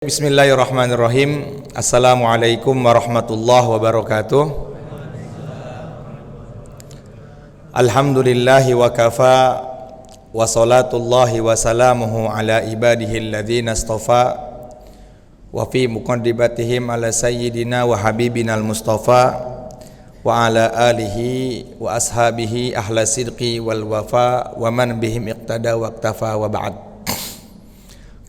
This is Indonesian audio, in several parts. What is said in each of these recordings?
Bismillahirrahmanirrahim. Assalamualaikum warahmatullahi wabarakatuh. Alhamdulillahi wa kafa wa salatullahi wa salamuhu ala ibadihi alladhina istafa wa fi muqaddimatihim ala sayyidina wa habibina al-mustafa wa ala alihi wa ashabihi ahla sidqi wal wafa wa man bihim iqtada wa iktafa wa ba'd.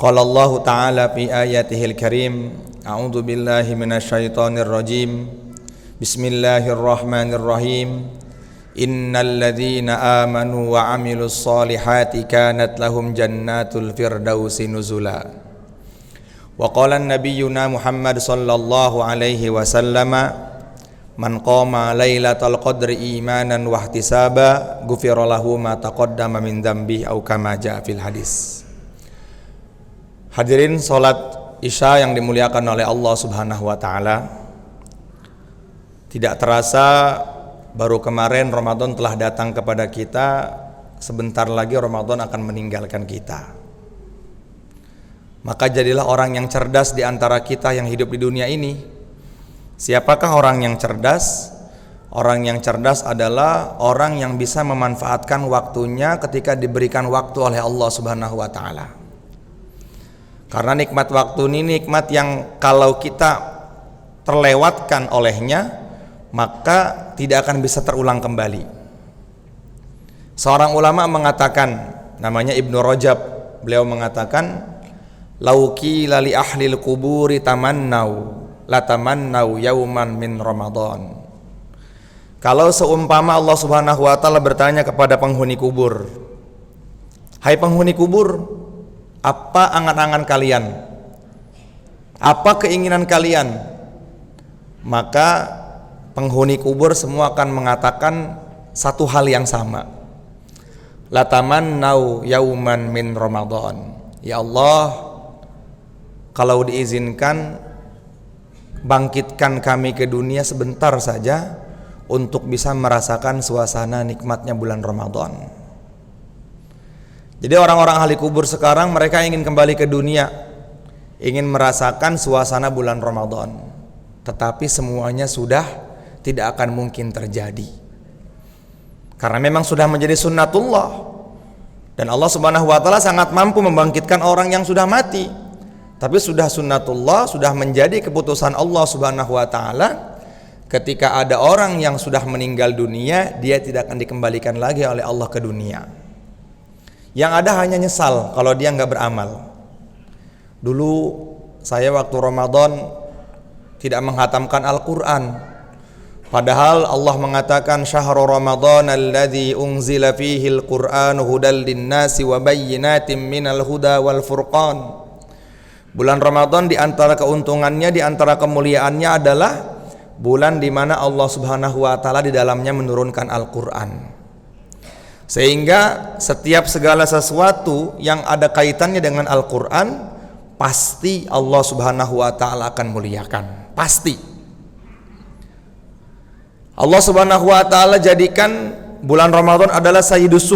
Qala Allah Ta'ala fi ayatihil karim, a'udzu billahi minasyaitonir rajim. Bismillahirrahmanirrahim. Innal ladzina amanu wa 'amilus solihati kanat lahum jannatul firdausi nuzula. Wa qala nabiyyuna Muhammad sallallahu alaihi wasallam, man qama lailatal qadri imanan wa ihtisaba ghufira lahu ma taqaddama min dzambi au kama jaa fil hadis. Hadirin salat Isya yang dimuliakan oleh Allah Subhanahu wa taala. Tidak terasa baru kemarin Ramadan telah datang kepada kita, sebentar lagi Ramadan akan meninggalkan kita. Maka jadilah orang yang cerdas di antara kita yang hidup di dunia ini. Siapakah orang yang cerdas? Orang yang cerdas adalah orang yang bisa memanfaatkan waktunya ketika diberikan waktu oleh Allah Subhanahu wa taala. Karena nikmat waktu ini nikmat yang kalau kita terlewatkan olehnya, maka tidak akan bisa terulang kembali. Seorang ulama mengatakan, namanya Ibnu Rajab, beliau mengatakan, lauki lali ahlil kuburi tamannau latamannau yauman min Ramadan. Kalau seumpama Allah Subhanahu wa taala bertanya kepada penghuni kubur, hai penghuni kubur, apa angan-angan kalian? Apa keinginan kalian? Maka penghuni kubur semua akan mengatakan satu hal yang sama. Latamannau yauman min Ramadan. Ya Allah, kalau diizinkan bangkitkan kami ke dunia sebentar saja untuk bisa merasakan suasana nikmatnya bulan Ramadan. Jadi orang-orang ahli kubur sekarang mereka ingin kembali ke dunia, ingin merasakan suasana bulan Ramadan. Tetapi semuanya sudah tidak akan mungkin terjadi. Karena memang sudah menjadi sunnatullah. Dan Allah Subhanahu wa taala sangat mampu membangkitkan orang yang sudah mati. Tapi sudah sunnatullah, sudah menjadi keputusan Allah Subhanahu wa taala. Ketika ada orang yang sudah meninggal dunia, dia tidak akan dikembalikan lagi oleh Allah ke dunia. Yang ada hanya nyesal kalau dia nggak beramal. Dulu saya waktu Ramadan tidak menghatamkan Al-Quran, padahal Allah mengatakan syahrul Ramadan alladzi unzila fihi al-Qur'an hudal linnasi wa bayyinatin minal huda wal furqan. Bulan Ramadan di antara keuntungannya, di antara kemuliaannya adalah bulan di mana Allah Subhanahu wa taala di dalamnya menurunkan Al-Qur'an. Sehingga setiap segala sesuatu yang ada kaitannya dengan Al-Quran, pasti Allah Subhanahu wa ta'ala akan muliakan. Pasti Allah Subhanahu wa ta'ala jadikan bulan Ramadan adalah Sayyidus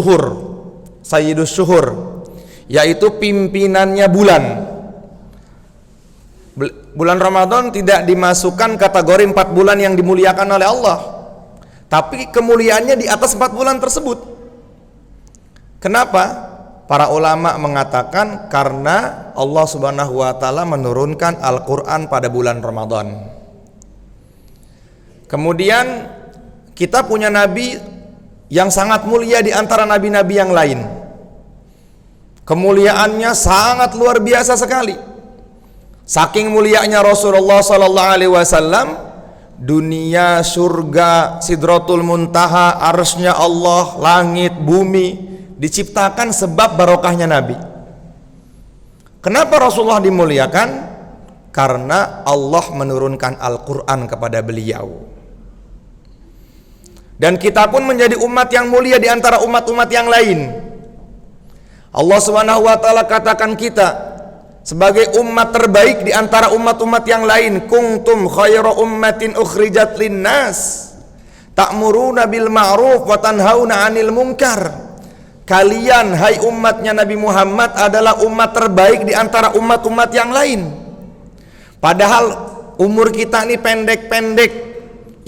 Syuhur, yaitu pimpinannya bulan. Bulan Ramadan tidak dimasukkan kategori 4 bulan yang dimuliakan oleh Allah, tapi kemuliaannya di atas 4 bulan tersebut. Kenapa? Para ulama mengatakan karena Allah Subhanahu wa taala menurunkan Al-Qur'an pada bulan Ramadan. Kemudian kita punya nabi yang sangat mulia di antara nabi-nabi yang lain. Kemuliaannya sangat luar biasa sekali. Saking mulianya Rasulullah sallallahu alaihi wasallam, dunia, surga, Sidratul Muntaha, arsy-Nya Allah, langit, bumi diciptakan sebab barokahnya Nabi. Kenapa Rasulullah dimuliakan? Karena Allah menurunkan Al-Quran kepada beliau. Dan kita pun menjadi umat yang mulia di antara umat-umat yang lain. Allah Subhanahu wa taala katakan kita sebagai umat terbaik di antara umat-umat yang lain. Kuntum khairu ummatin ukhrijat linnas ta'muruna bil ma'ruf wa tanhauna 'anil munkar. Kalian hai umatnya Nabi Muhammad adalah umat terbaik di antara umat-umat yang lain. Padahal umur kita ini pendek-pendek,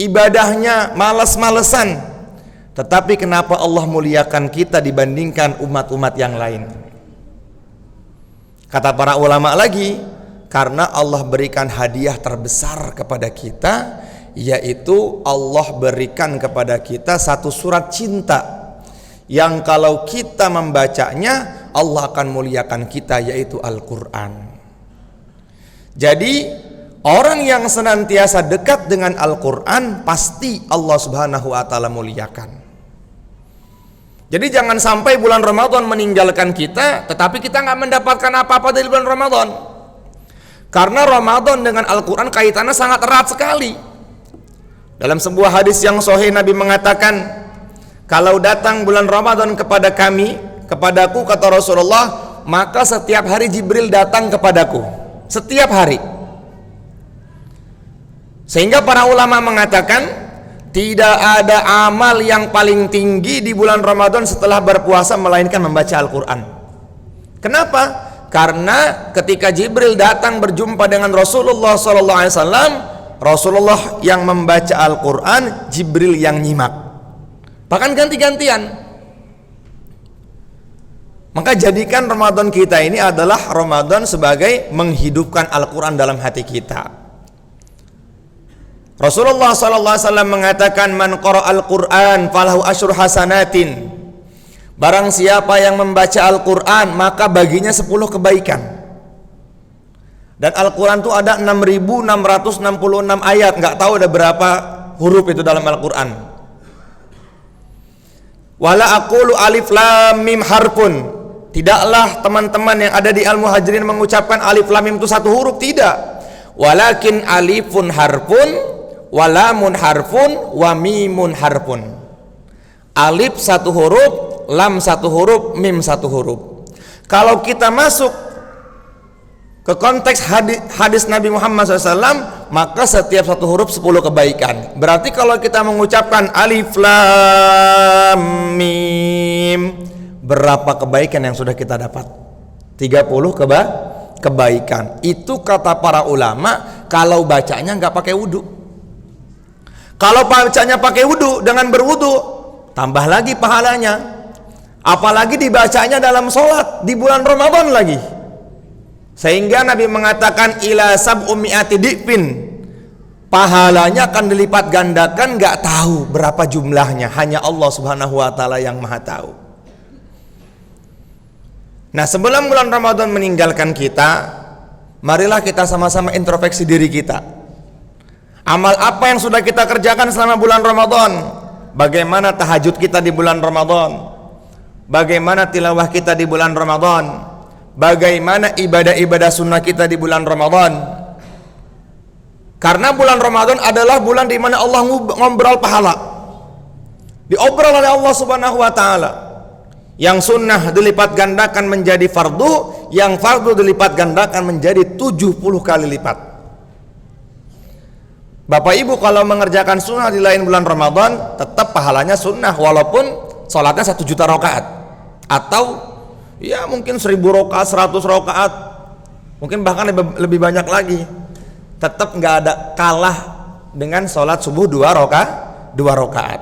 ibadahnya malas-malesan. Tetapi kenapa Allah muliakan kita dibandingkan umat-umat yang lain? Kata para ulama lagi, karena Allah berikan hadiah terbesar kepada kita, yaitu Allah berikan kepada kita satu surat cinta yang kalau kita membacanya Allah akan muliakan kita, yaitu Al-Quran. Jadi orang yang senantiasa dekat dengan Al-Quran pasti Allah Subhanahu wa ta'ala muliakan. Jadi jangan sampai bulan Ramadan meninggalkan kita tetapi kita nggak mendapatkan apa-apa dari bulan Ramadan. Karena Ramadan dengan Al-Quran kaitannya sangat erat sekali. Dalam sebuah hadis yang sahih Nabi mengatakan, kalau datang bulan Ramadan kepadaku, kata Rasulullah, maka setiap hari Jibril datang kepadaku. Setiap hari. Sehingga para ulama mengatakan, tidak ada amal yang paling tinggi di bulan Ramadan setelah berpuasa melainkan membaca Al-Quran. Kenapa? Karena ketika Jibril datang berjumpa dengan Rasulullah SAW, Rasulullah yang membaca Al-Quran, Jibril yang nyimak. Bahkan ganti-gantian. Maka jadikan Ramadan kita ini adalah Ramadan sebagai menghidupkan Al-Quran dalam hati kita. Rasulullah SAW mengatakan, man qara al-Quran falahu asyru hasanatin. Barang siapa yang membaca Al-Quran maka baginya 10 kebaikan. Dan Al-Quran itu ada 6.666 ayat. Nggak tahu ada berapa huruf itu dalam Al-Quran. Wala aqulu alif lam mim harfun. Tidaklah teman-teman yang ada di Al-Muhajirin mengucapkan alif lam mim itu satu huruf, tidak. Walakin alifun harfun, walamun harfun, wa mimun harfun. Alif satu huruf, lam satu huruf, mim satu huruf. Kalau kita masuk ke konteks hadis Nabi Muhammad SAW, maka setiap satu huruf 10 kebaikan. Berarti kalau kita mengucapkan alif lam mim, berapa kebaikan yang sudah kita dapat? 30 kebaikan. Itu kata para ulama kalau bacanya nggak pakai wudu. Kalau bacanya pakai wudu, dengan berwudu tambah lagi pahalanya. Apalagi dibacanya dalam sholat di bulan Ramadan lagi. Sehingga Nabi mengatakan ila sab'umi'ati di'fin, pahalanya akan dilipat gandakan, nggak tahu berapa jumlahnya, hanya Allah Subhanahu wa ta'ala yang maha tahu. Nah, sebelum bulan Ramadan meninggalkan kita, marilah kita sama-sama introspeksi diri kita. Amal apa yang sudah kita kerjakan selama bulan Ramadan? Bagaimana tahajud kita di bulan Ramadan? Bagaimana tilawah kita di bulan Ramadan? Bagaimana ibadah-ibadah sunnah kita di bulan Ramadan? Karena bulan Ramadan adalah bulan di mana Allah ngobrol pahala, diobrol oleh Allah Subhanahu wa ta'ala. Yang sunnah dilipat gandakan menjadi fardu, yang fardu dilipat gandakan menjadi 70 kali lipat. Bapak ibu kalau mengerjakan sunnah di lain bulan Ramadan, tetap pahalanya sunnah, walaupun sholatnya 1 juta rakaat, atau ya mungkin 1000 rakaat, 100 rakaat, mungkin bahkan lebih banyak lagi, tetap nggak ada kalah dengan sholat subuh 2 rakaat.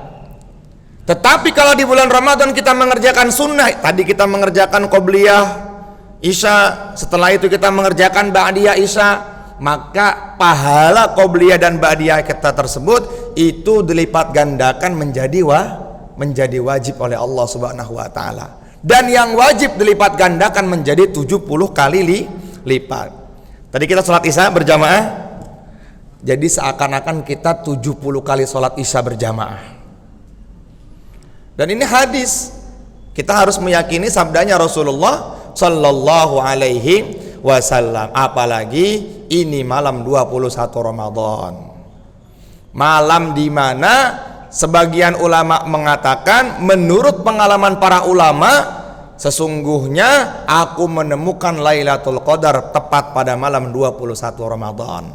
Tetapi kalau di bulan Ramadan kita mengerjakan sunnah, tadi kita mengerjakan qobliyah isya, setelah itu kita mengerjakan ba'diyah isya, maka pahala qobliyah dan ba'diyah kita tersebut itu dilipat gandakan menjadi wajib oleh Allah Subhanahu wa ta'ala. Dan yang wajib dilipat gandakan menjadi 70 kali lipat. Tadi kita sholat isya berjamaah, jadi seakan-akan kita 70 kali sholat isya berjamaah. Dan ini hadis, kita harus meyakini sabdanya Rasulullah Sallallahu Alaihi Wasallam. Apalagi ini malam 21 Ramadan, malam di mana sebagian ulama mengatakan, menurut pengalaman para ulama, sesungguhnya aku menemukan Lailatul Qadar tepat pada malam 21 Ramadan.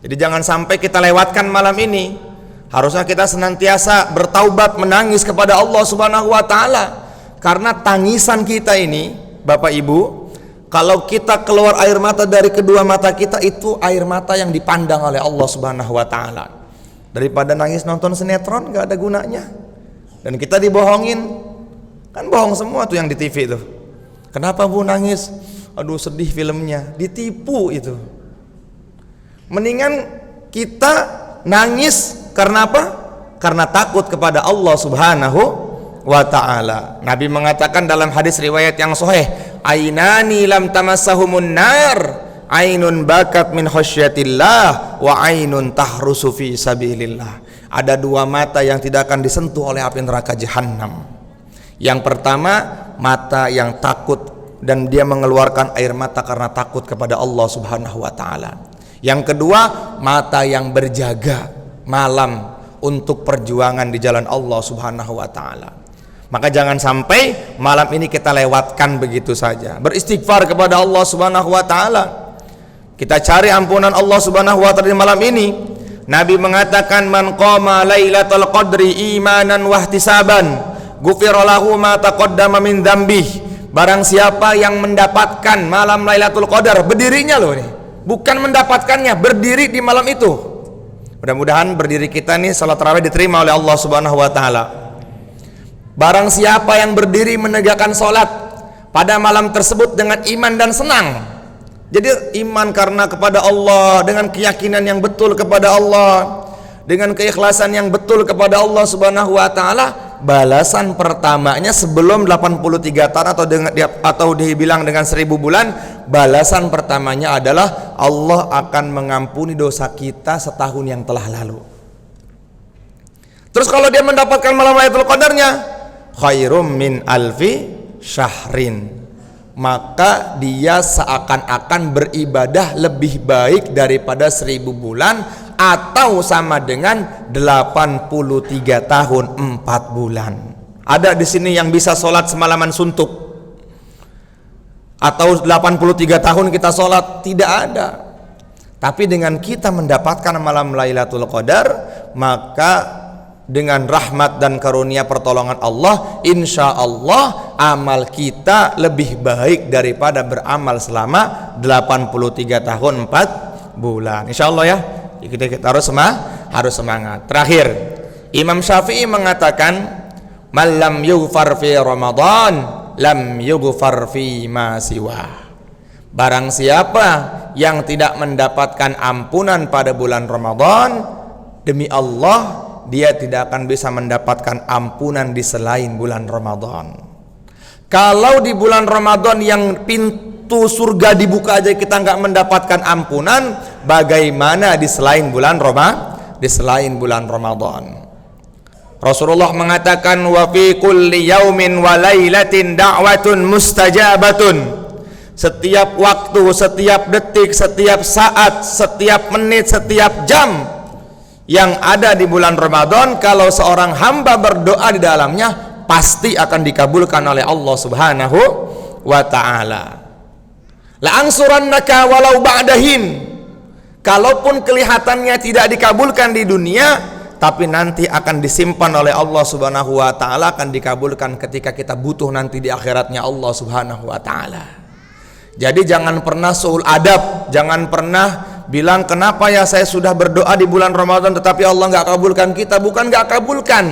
Jadi jangan sampai kita lewatkan malam ini. Harusnya kita senantiasa bertaubat, menangis kepada Allah Subhanahu wa ta'ala. Karena tangisan kita ini, Bapak Ibu, Kalau kita keluar air mata dari kedua mata kita, itu air mata yang dipandang oleh Allah Subhanahu wa taala. Daripada nangis nonton sinetron gak ada gunanya. Dan kita dibohongin. Kan bohong semua tuh yang di TV tuh. Kenapa Bu nangis? Aduh sedih filmnya. Ditipu itu. Mendingan kita nangis karena apa? Karena takut kepada Allah Subhanahu wa ta'ala. Nabi mengatakan dalam hadis riwayat yang sahih, ainani lam tamassahumun nar, ainun bakat min khasyatillah wa ainun tahrusu fi sabilillah. Ada dua mata yang tidak akan disentuh oleh api neraka jahanam. Yang pertama, mata yang takut dan dia mengeluarkan air mata karena takut kepada Allah Subhanahu wa ta'ala. Yang kedua, mata yang berjaga malam untuk perjuangan di jalan Allah Subhanahu wa ta'ala. Maka jangan sampai malam ini kita lewatkan begitu saja. Beristighfar kepada Allah Subhanahu wa ta'ala. Kita cari ampunan Allah Subhanahu wa ta'ala di malam ini. Nabi mengatakan, man qama lailatul qadri imanan wahtisaban ghufira lahu ma taqaddama min dzambih. Barang siapa yang mendapatkan malam Lailatul Qadar, berdirinya loh nih, bukan mendapatkannya, berdiri di malam itu. Mudah-mudahan berdiri kita nih salat tarawih diterima oleh Allah Subhanahu wa taala. Barang siapa yang berdiri menegakkan salat pada malam tersebut dengan iman dan senang. Jadi iman karena kepada Allah, dengan keyakinan yang betul kepada Allah, dengan keikhlasan yang betul kepada Allah Subhanahu wa taala, balasan pertamanya sebelum 83 tahun atau dibilang dengan 1000 bulan, balasan pertamanya adalah Allah akan mengampuni dosa kita setahun yang telah lalu. Terus kalau dia mendapatkan malam Lailatul Qadarnya, khairum min alfi syahrin, maka dia seakan-akan beribadah lebih baik daripada 1000 bulan atau sama dengan 83 tahun 4 bulan. Ada di sini yang bisa sholat semalaman suntuk atau 83 tahun kita sholat? Tidak ada. Tapi dengan kita mendapatkan malam Lailatul Qadar, maka dengan rahmat dan karunia pertolongan Allah, insya Allah amal kita lebih baik daripada beramal selama 83 tahun 4 bulan. Insya Allah ya. Kita harus semangat. Terakhir, Imam Syafi'i mengatakan, man lam yughfar fi Ramadan lam yughfar fi ma siwa. Barang siapa yang tidak mendapatkan ampunan pada bulan Ramadan, demi Allah dia tidak akan bisa mendapatkan ampunan di selain bulan Ramadan. Kalau di bulan Ramadan yang pintu surga dibuka aja kita nggak mendapatkan ampunan, bagaimana di selain bulan Ramadan? Rasulullah mengatakan, wa fi kulli yaumin wa lailatin da'watun mustajabatun. Setiap waktu, setiap detik, setiap saat, setiap menit, setiap jam yang ada di bulan Ramadan, kalau seorang hamba berdoa di dalamnya, pasti akan dikabulkan oleh Allah Subhanahu wa ta'ala. La'angsurannaka walau ba'dahin. Kalaupun kelihatannya tidak dikabulkan di dunia, tapi nanti akan disimpan oleh Allah Subhanahu wa ta'ala, akan dikabulkan ketika kita butuh nanti di akhiratnya Allah Subhanahu wa ta'ala. Jadi jangan pernah suul adab, jangan pernah bilang kenapa ya saya sudah berdoa di bulan Ramadan tetapi Allah nggak kabulkan kita. Bukan nggak kabulkan,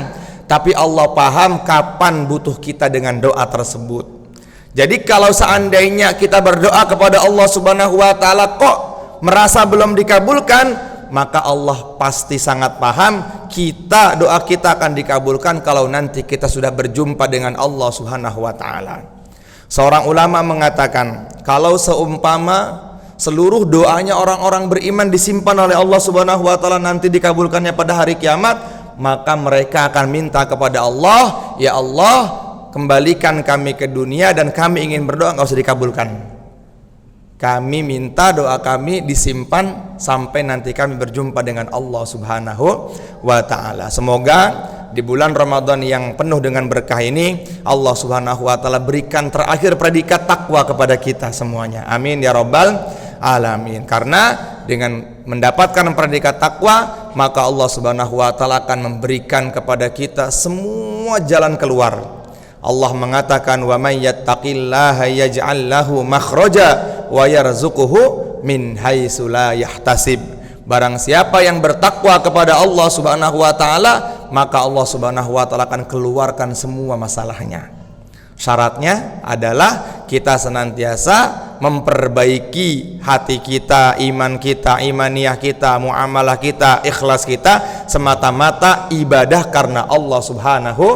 tapi Allah paham kapan butuh kita dengan doa tersebut. Jadi kalau seandainya kita berdoa kepada Allah Subhanahu wa ta'ala kok merasa belum dikabulkan, maka Allah pasti sangat paham doa kita akan dikabulkan kalau nanti kita sudah berjumpa dengan Allah Subhanahu wa ta'ala. Seorang ulama mengatakan, kalau seumpama seluruh doanya orang-orang beriman disimpan oleh Allah Subhanahu wa ta'ala nanti dikabulkannya pada hari kiamat, maka mereka akan minta kepada Allah, ya Allah, kembalikan kami ke dunia dan kami ingin berdoa nggak usah dikabulkan. Kami minta doa kami disimpan sampai nanti kami berjumpa dengan Allah Subhanahu wa ta'ala. Semoga di bulan Ramadan yang penuh dengan berkah ini Allah Subhanahu wa ta'ala berikan terakhir predikat takwa kepada kita semuanya. Amin ya rabbal alamin. Karena dengan mendapatkan predikat takwa, maka Allah Subhanahu wa ta'ala akan memberikan kepada kita semua jalan keluar. Allah mengatakan wa may yattaqillaha yaj'al lahu makhraja wa yarzuquhu min haitsu la yahtasib. Barang siapa yang bertakwa kepada Allah Subhanahu wa taala, maka Allah Subhanahu wa taala akan keluarkan semua masalahnya. Syaratnya adalah kita senantiasa memperbaiki hati kita, iman kita, imaniyah kita, muamalah kita, ikhlas kita semata-mata ibadah karena Allah Subhanahu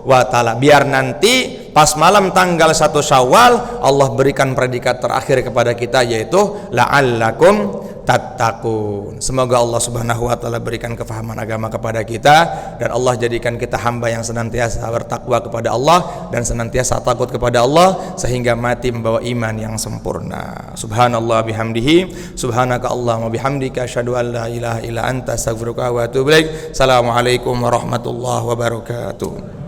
wa taala. Biar nanti pas malam tanggal 1 Syawal Allah berikan predikat terakhir kepada kita, yaitu la'allakum tattaqun. Semoga Allah Subhanahu wa taala berikan kefahaman agama kepada kita, dan Allah jadikan kita hamba yang senantiasa bertakwa kepada Allah dan senantiasa takut kepada Allah sehingga mati membawa iman yang sempurna. Subhanallah bihamdihi, subhanaka Allahumma bihamdika, asyhadu an la ilaha illa anta, astaghfiruka wa atubu ilaik. Assalamualaikum warahmatullahi wabarakatuh.